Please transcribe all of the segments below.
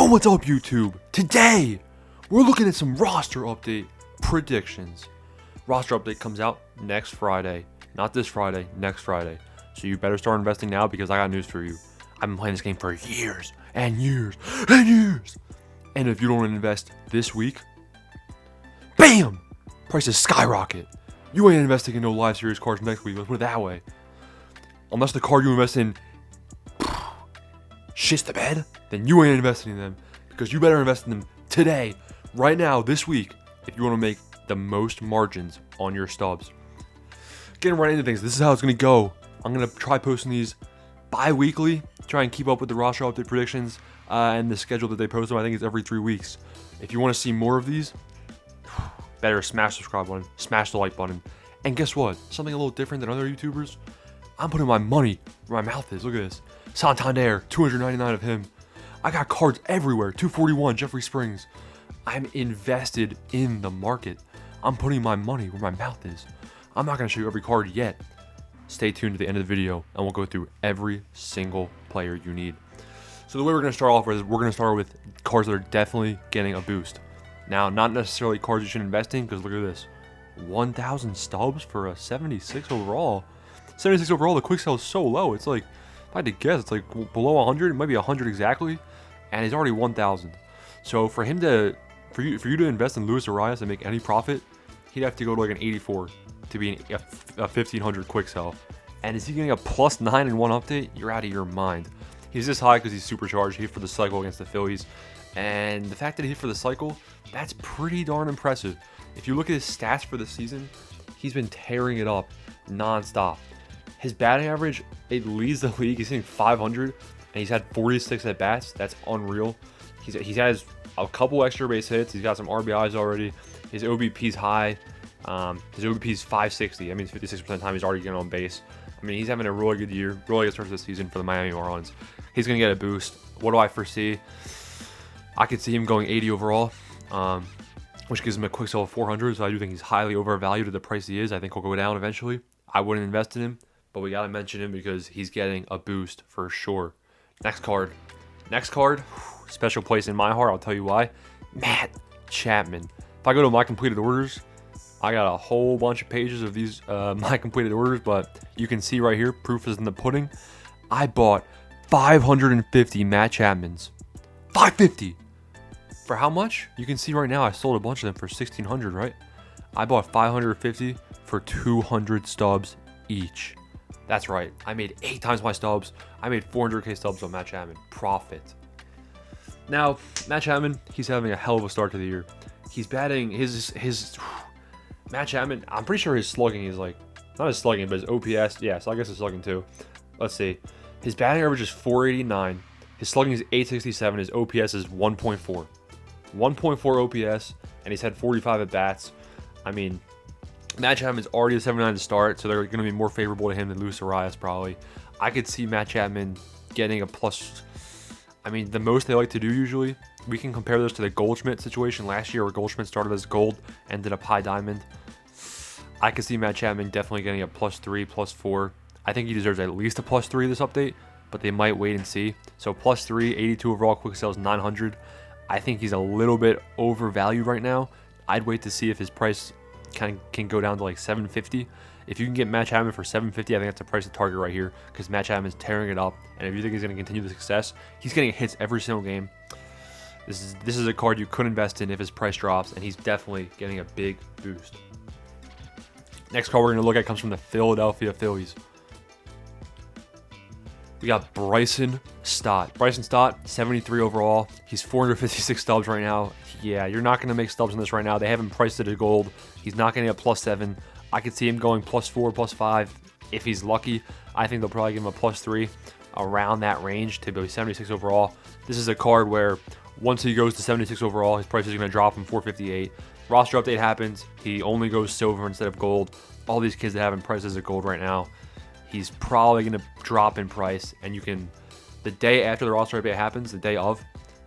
Yo, what's up, YouTube? Today, we're looking at some roster update predictions. Roster update comes out next Friday. Not this Friday, next Friday. So you better start investing now because I got news for you. I've been playing this game for years and years and years. And if you don't invest this week, BAM! Prices skyrocket. You ain't investing in no live series cards next week. Let's put it that way. Unless the card you invest in shits the bed, then you ain't investing in them, because you better invest in them today, right now, this week, if you want to make the most margins on your stubs. Getting right into things, this is how it's going to go. I'm going to try posting these bi-weekly, try and keep up with the roster update predictions and the schedule that they post them. I think it's every 3 weeks. If you want to see more of these, better smash the subscribe button, smash the like button. And guess what? Something a little different than other YouTubers. I'm putting my money where my mouth is. Look at this. Santander, 299 of him. I got cards everywhere. 241, Jeffrey Springs. I'm invested in the market. I'm putting my money where my mouth is. I'm not going to show you every card yet. Stay tuned to the end of the video, and we'll go through every single player you need. So the way we're going to start off with is we're going to start with cards that are definitely getting a boost. Now, not necessarily cards you should invest in, because look at this. 1,000 stubs for a 76 overall. 76 overall, the quick sell is so low. It's like, if I had to guess, it's like below 100. It might be 100 exactly, and he's already 1,000. So for him to, for you to invest in Luis Arias and make any profit, he'd have to go to like an 84 to be a 1,500 quick sell. And is he getting a +9 in one update? You're out of your mind. He's this high because he's supercharged. He hit for the cycle against the Phillies, and the fact that he hit for the cycle, that's pretty darn impressive. If you look at his stats for the season, he's been tearing it up non-stop. His batting average, it leads the league. He's hitting 500, and he's had 46 at bats. That's unreal. He has a couple extra base hits. He's got some RBIs already. His OBP's high. His OBP's 560. I mean, 56% of the time he's already getting on base. I mean, he's having a really good year, really good start to the season for the Miami Marlins. He's going to get a boost. What do I foresee? I could see him going 80 overall, which gives him a quick sell of 400. So I do think he's highly overvalued at the price he is. I think he'll go down eventually. I wouldn't invest in him, but we got to mention him because he's getting a boost for sure. Next card, special place in my heart. I'll tell you why. Matt Chapman. If I go to my completed orders, I got a whole bunch of pages of these my completed orders, but you can see right here, proof is in the pudding. I bought 550 Matt Chapmans. 550! For how much? You can see right now I sold a bunch of them for 1,600, right? I bought 550 for 200 stubs each. That's right. I made 8 times my stubs. I made 400k stubs on Matt Chapman. Profit. Now, Matt Chapman, he's having a hell of a start to the year. He's batting his Matt Chapman, I'm pretty sure his slugging is like, not his slugging, but his OPS. Yeah, so I guess his slugging too. Let's see. His batting average is 489. His slugging is 867. His OPS is 1.4. 1.4 OPS, and he's had 45 at bats. I mean, Matt Chapman's already a 79 to start, so they're going to be more favorable to him than Luis Arias probably. I could see Matt Chapman getting a plus. I mean, the most they like to do usually, we can compare this to the Goldschmidt situation last year where Goldschmidt started as gold, ended up high diamond. I could see Matt Chapman definitely getting a +3, +4. I think he deserves at least a +3 this update, but they might wait and see. So +3, 82 overall, quick sales 900. I think he's a little bit overvalued right now. I'd wait to see if his price can go down to like 750. If you can get Matt Chapman for 750, I think that's a price to target right here because Matt Chapman is tearing it up. And if you think he's going to continue the success, he's getting hits every single game. This is a card you could invest in if his price drops, and he's definitely getting a big boost. Next card we're going to look at comes from the Philadelphia Phillies. We got Bryson Stott. Bryson Stott, 73 overall. He's 456 stubs right now. Yeah, you're not going to make stubs on this right now. They haven't priced it at gold. He's not going to get +7. I could see him going +4, +5 if he's lucky. I think they'll probably give him a +3 around that range to be 76 overall. This is a card where once he goes to 76 overall, his price is going to drop from 458. Roster update happens. He only goes silver instead of gold. All these kids that have him priced as a gold right now, he's probably going to drop in price, and you can, the day after the roster update happens, the day of,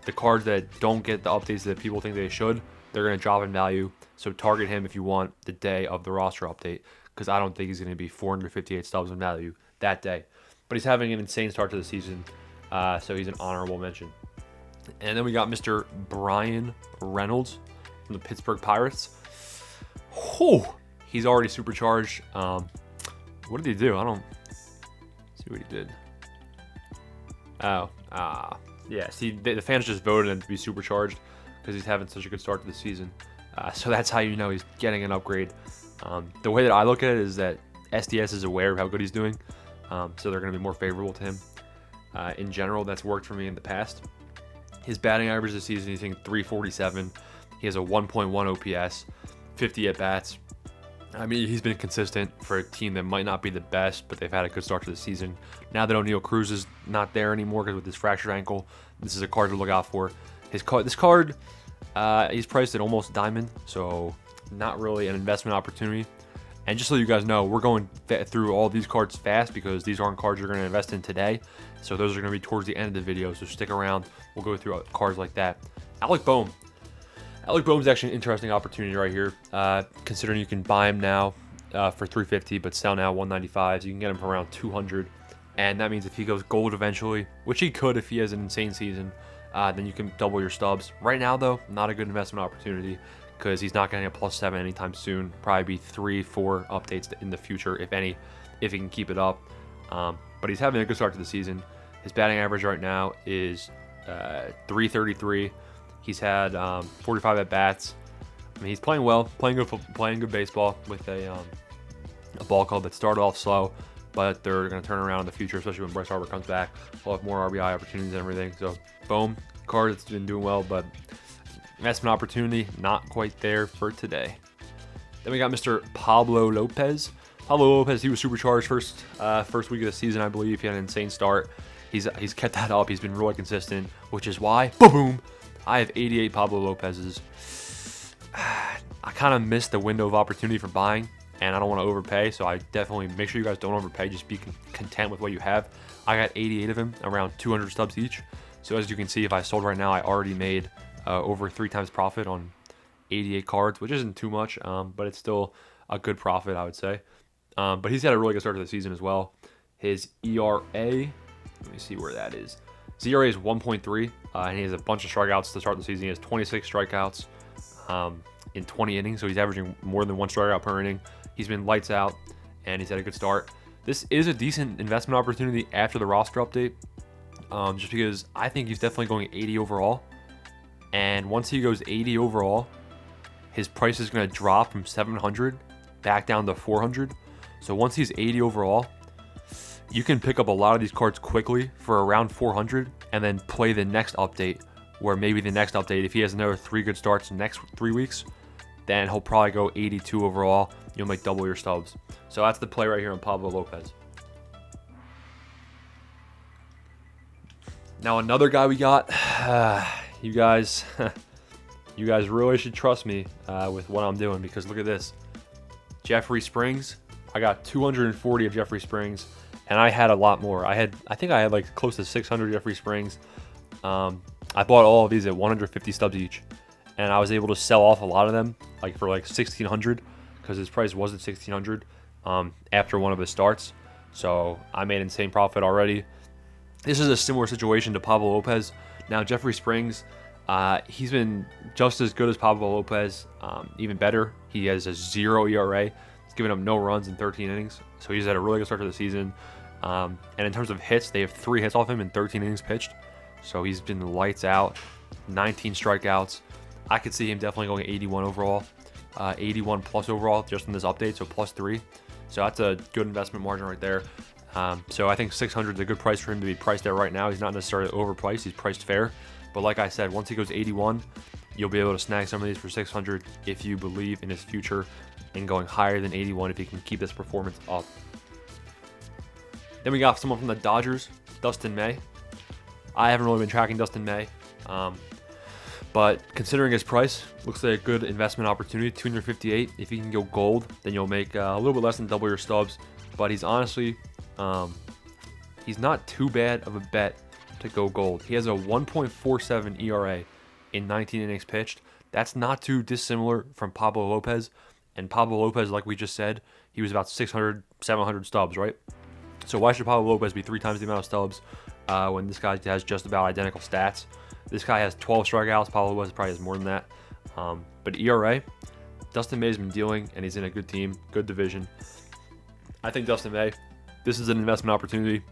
the cards that don't get the updates that people think they should, they're going to drop in value. So target him if you want the day of the roster update, because I don't think he's going to be 458 stubs in value that day. But he's having an insane start to the season, so he's an honorable mention. And then we got Mr. Brian Reynolds from the Pittsburgh Pirates. Whew, he's already supercharged. What did he do? I don't see what he did. Yeah. See, the fans just voted him to be supercharged because he's having such a good start to the season. So that's how you know he's getting an upgrade. The way that I look at it is that SDS is aware of how good he's doing, so they're going to be more favorable to him. In general, that's worked for me in the past. His batting average this season, he's hitting 347. He has a 1.1 OPS, 50 at-bats. I mean, he's been consistent for a team that might not be the best, but they've had a good start to the season. Now that O'Neal Cruz is not there anymore because with his fractured ankle, this is a card to look out for. This card, he's priced at almost diamond, so not really an investment opportunity. And just so you guys know, we're going through all these cards fast because these aren't cards you're going to invest in today. So those are going to be towards the end of the video, so stick around. We'll go through cards like that. Alec Bohm. Alec Bohm's actually an interesting opportunity right here, considering you can buy him now for $350, but sell now $195. So you can get him for around $200. And that means if he goes gold eventually, which he could if he has an insane season, then you can double your stubs. Right now, though, not a good investment opportunity because he's not getting a +7 anytime soon. Probably be 3-4 updates in the future, if any, if he can keep it up. But he's having a good start to the season. His batting average right now is 333. He's had 45 at bats. I mean, he's playing well, playing good baseball with a ball club that started off slow, but they're going to turn around in the future, especially when Bryce Harper comes back. We'll have more RBI opportunities and everything. So, boom, card that's been doing well, but investment opportunity not quite there for today. Then we got Mr. Pablo Lopez. Pablo Lopez, he was supercharged first week of the season, I believe. He had an insane start. He's kept that up. He's been really consistent, which is why, boom, I have 88 Pablo Lopez's. I kind of missed the window of opportunity for buying, and I don't want to overpay, so I definitely make sure you guys don't overpay. Just be content with what you have. I got 88 of him, around 200 stubs each. So as you can see, if I sold right now, I already made over 3 times profit on 88 cards, which isn't too much, but it's still a good profit, I would say. But he's had a really good start to the season as well. His ERA, let me see where that is. His ERA is 1.3, and he has a bunch of strikeouts to start the season. He has 26 strikeouts in 20 innings, so he's averaging more than 1 strikeout per inning. He's been lights out, and he's had a good start. This is a decent investment opportunity after the roster update, just because I think he's definitely going 80 overall. And once he goes 80 overall, his price is going to drop from 700 back down to 400. So once he's 80 overall, you can pick up a lot of these cards quickly for around 400 and then play the next update, where maybe the next update, if he has another 3 good starts in the next 3 weeks, then he'll probably go 82 overall. You'll make double your stubs. So that's the play right here on Pablo Lopez. Now another guy we got, you guys really should trust me with what I'm doing, because look at this. Jeffrey Springs. I got 240 of Jeffrey Springs, and I had a lot more. I think I had like close to 600 Jeffrey Springs. I bought all of these at 150 stubs each, and I was able to sell off a lot of them like for like 1,600 because his price was at 1,600 after one of his starts. So I made insane profit already. This is a similar situation to Pablo Lopez. Now Jeffrey Springs, he's been just as good as Pablo Lopez, even better. He has a 0 ERA. He's given up no runs in 13 innings, so he's had a really good start to the season. And in terms of hits, they have 3 hits off him in 13 innings pitched. So he's been lights out, 19 strikeouts. I could see him definitely going 81 overall, 81 plus overall just in this update, so +3. So that's a good investment margin right there. So I think 600 is a good price for him to be priced at right now. He's not necessarily overpriced. He's priced fair. But like I said, once he goes 81, you'll be able to snag some of these for 600 if you believe in his future and going higher than 81 if he can keep this performance up. Then we got someone from the Dodgers, Dustin May. I haven't really been tracking Dustin May, but considering his price, looks like a good investment opportunity. 258. If he can go gold, then you'll make a little bit less than double your stubs. But he's honestly, he's not too bad of a bet to go gold. He has a 1.47 ERA in 19 innings pitched. That's not too dissimilar from Pablo Lopez. And Pablo Lopez, like we just said, he was about 600, 700 stubs, right? So why should Pablo Lopez be 3 times the amount of stubs when this guy has just about identical stats? This guy has 12 strikeouts. Pablo Lopez probably has more than that. But ERA, Dustin May has been dealing, and he's in a good team, good division. I think Dustin May, this is an investment opportunity.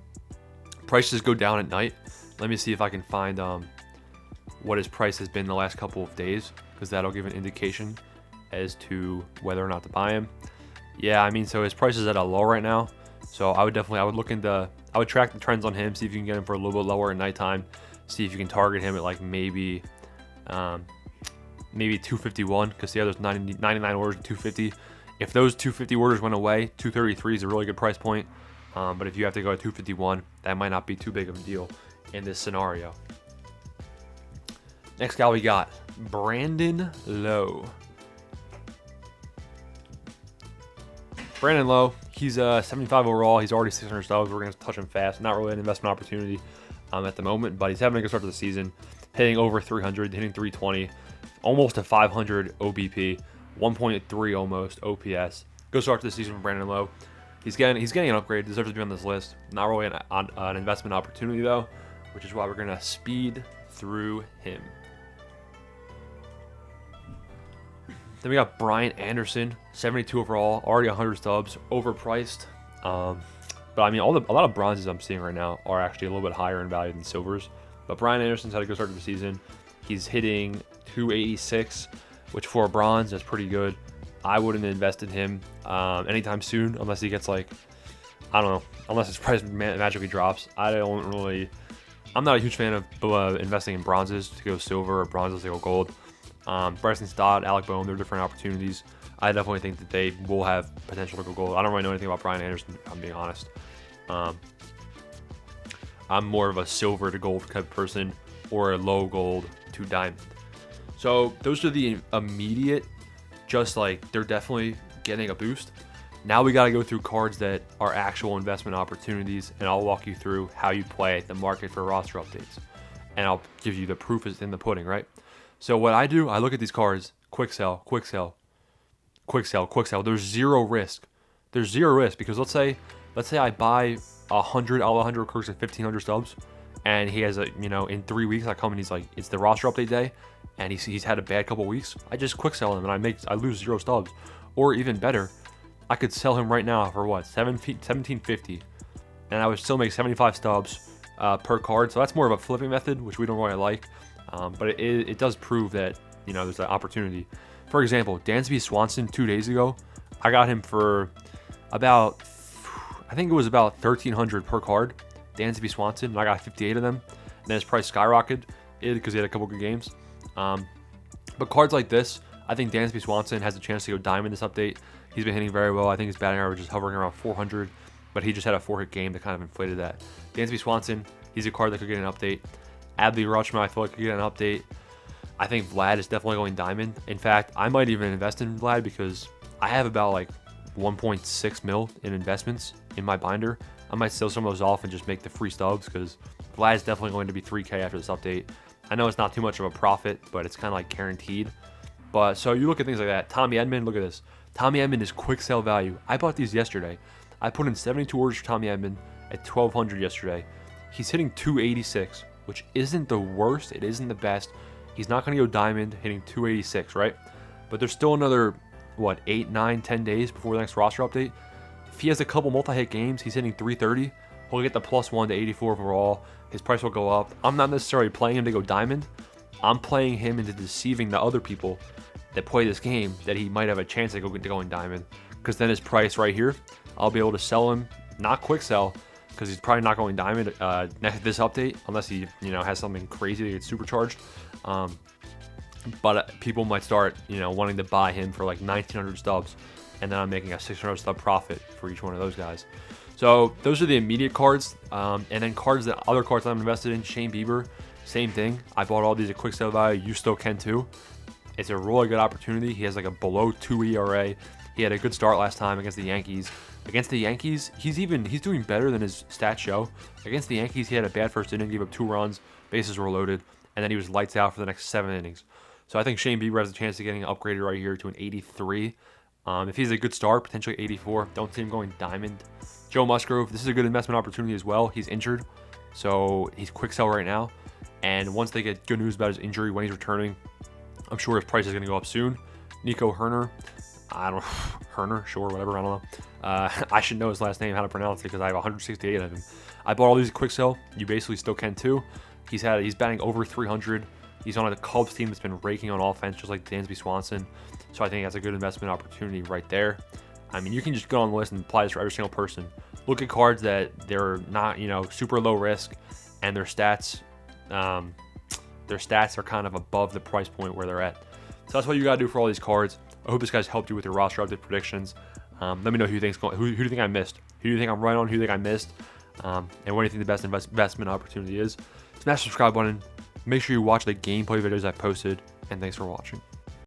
Prices go down at night. Let me see if I can find what his price has been the last couple of days, because that'll give an indication as to whether or not to buy him. Yeah, I mean, so his price is at a low right now. So I would track the trends on him, see if you can get him for a little bit lower at nighttime, see if you can target him at like maybe 251, because the other's 99 orders at 250. If those 250 orders went away, 233 is a really good price point. But if you have to go at 251, that might not be too big of a deal in this scenario. Next guy we got, Brandon Lowe. Brandon Lowe, he's 75 overall. He's already 600 stubs. We're going to touch him fast. Not really an investment opportunity at the moment, but he's having a good start to the season. Hitting over 300, hitting 320, almost a 500 OBP, 1.3 almost OPS. Good start to the season for Brandon Lowe. He's getting an upgrade. Deserves to be on this list. Not really an investment opportunity though, which is why we're going to speed through him. Then we got Brian Anderson, 72 overall, already 100 stubs, overpriced. But I mean, a lot of bronzes I'm seeing right now are actually a little bit higher in value than silvers. But Brian Anderson's had a good start to the season. He's hitting 286, which for a bronze, that's pretty good. I wouldn't invest in him anytime soon unless he gets like, I don't know, unless his price magically drops. I'm not a huge fan of investing in bronzes to go silver or bronzes to go gold. Bryson Smith, Alec Boehm, they're different opportunities. I definitely think that they will have potential to go gold. I don't really know anything about Brian Anderson, if I'm being honest. I'm more of a silver to gold type of person, or a low gold to diamond. So those are the immediate, just like they're definitely getting a boost. Now we got to go through cards that are actual investment opportunities, and I'll walk you through how you play the market for roster updates. And I'll give you the proof is in the pudding, right? So what I do, I look at these cards, quick sell, quick sell, quick sell, quick sell. There's zero risk. There's zero risk because let's say I buy 100 Kirks at 1,500 stubs, and he has in 3 weeks I come and he's like, it's the roster update day, and he's had a bad couple weeks. I just quick sell him and I lose 0 stubs, or even better, I could sell him right now for what, $17.50, and I would still make 75 stubs per card. So that's more of a flipping method, which we don't really like. But it does prove that there's an opportunity. For example, Dansby Swanson 2 days ago, I got him for about, I think it was about 1,300 per card. Dansby Swanson, and I got 58 of them. And then his price skyrocketed because he had a couple good games. But cards like this, I think Dansby Swanson has a chance to go diamond this update. He's been hitting very well. I think his batting average is hovering around 400, but he just had a 4-hit game that kind of inflated that. Dansby Swanson, he's a card that could get an update. Adley Rutschman, I feel like could get an update. I think Vlad is definitely going diamond. In fact, I might even invest in Vlad because I have about like 1.6 mil in investments in my binder. I might sell some of those off and just make the free stubs because Vlad is definitely going to be 3K after this update. I know it's not too much of a profit, but it's kind of like guaranteed. But so you look at things like that. Tommy Edman, look at this. Tommy Edman is quick sell value. I bought these yesterday. I put in 72 orders for Tommy Edman at 1,200 yesterday. He's hitting 286, which isn't the worst. It isn't the best. He's not going to go diamond hitting 286, right? But there's still another, 8, 9, 10 days before the next roster update. If he has a couple multi-hit games, he's hitting 330. He'll get the +1 to 84 overall. His price will go up. I'm not necessarily playing him to go diamond. I'm playing him into deceiving the other people that play this game that he might have a chance to going diamond. Because then his price right here, I'll be able to sell him, not quick sell, because he's probably not going diamond this update unless he has something crazy to get supercharged. But people might start wanting to buy him for like 1,900 stubs, and then I'm making a 600 stub profit for each one of those guys. So those are the immediate cards, and then other cards that I'm invested in. Shane Bieber, same thing. I bought all these at quick sell value. You still can too. It's a really good opportunity. He has like a below 2 ERA. He had a good start last time against the Yankees. Against the Yankees, he's doing better than his stats show. Against the Yankees, he had a bad first inning, gave up 2 runs, bases were loaded, and then he was lights out for the next 7 innings. So I think Shane Bieber has a chance of getting upgraded right here to an 83. If he's a good start, potentially 84. Don't see him going diamond. Joe Musgrove, this is a good investment opportunity as well. He's injured. So he's quick sell right now. And once they get good news about his injury when he's returning, I'm sure his price is going to go up soon. Nico Herner, Herner, sure, whatever, I don't know. I should know his last name, how to pronounce it, because I have 168 of him. I bought all these quick sell. You basically still can too. He's batting over 300. He's on a Cubs team that's been raking on offense, just like Dansby Swanson. So I think that's a good investment opportunity right there. I mean, you can just go on the list and apply this for every single person. Look at cards that they're not, super low risk, and their stats are kind of above the price point where they're at. So that's what you gotta do for all these cards. I hope this guys helped you with your roster update predictions. Let me know who do you think I missed? Who do you think I'm right on? Who do you think I missed? And what do you think the best investment opportunity is? Smash the subscribe button. Make sure you watch the gameplay videos I posted, and thanks for watching.